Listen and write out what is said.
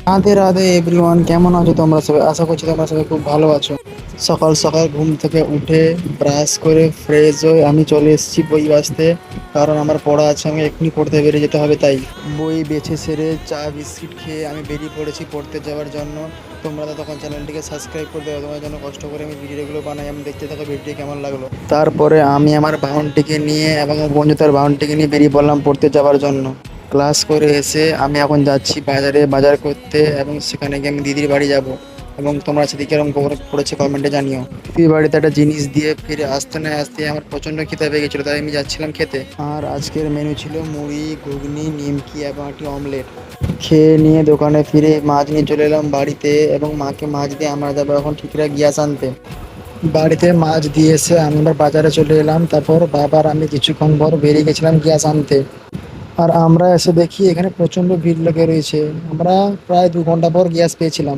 Radhe Radhe everyone, কেমন আছো তোমরা সবাই? আশা করছি তোমরা সবাই খুব ভালো আছো। সকাল সকাল ঘুম থেকে উঠে ব্রাশ করে ফ্রেশ হয়ে আমি চলে এসেছি বই বাঁচতে। কারণ আমার পড়া আছে, আমি এক্ষুনি পড়তে বেরিয়ে যেতে হবে। তাই বই বেছে সেরে চা বিস্কিট খেয়ে আমি বেরিয়ে পড়েছি পড়তে যাওয়ার জন্য। তোমরা তো তখন চ্যানেলটিকে সাবস্ক্রাইব করে দেবে, তোমার জন্য কষ্ট করে আমি ভিডিওগুলো বানাই। আমি দেখতে থাকো ভিডিও কেমন লাগলো। তারপরে আমি আমার বাহনটিকে নিয়ে এবং বন্ধু তার বাহনটিকে নিয়ে বেরিয়ে পড়লাম পড়তে যাওয়ার জন্য। ক্লাস করে এসে আমি এখন যাচ্ছি বাজারে বাজার করতে, এবং সেখানে গিয়ে আমি দিদির বাড়ি যাব। এবং তোমরা সেদিকে এরকম পড়েছে কমেন্টে জানিও। দিদির বাড়িতে একটা জিনিস দিয়ে ফিরে আসতে না আসতে আমার প্রচণ্ড খিদে পেয়ে গেছিলো, তাই আমি যাচ্ছিলাম খেতে। আর আজকের মেনু ছিল মুড়ি, ঘুগনি, নিমকি এবং একটি অমলেট। খেয়ে নিয়ে দোকানে ফিরে মাছ নিয়ে চলে এলাম বাড়িতে, এবং মাকে মাছ দিয়ে আমরা যাবো এখন ঠিকরা গ্যাস আনতে। বাড়িতে মাছ দিয়ে এসে আমি আবার বাজারে চলে এলাম। তারপর বাবার আমি কিছুক্ষণ পর বেরিয়ে গেছিলাম গ্যাস আনতে। আর আমরা এসে দেখি এখানে প্রচণ্ড ভিড় লেগে রয়েছে। আমরা প্রায় 2 ঘন্টা পর গ্যাস পেয়েছিলাম।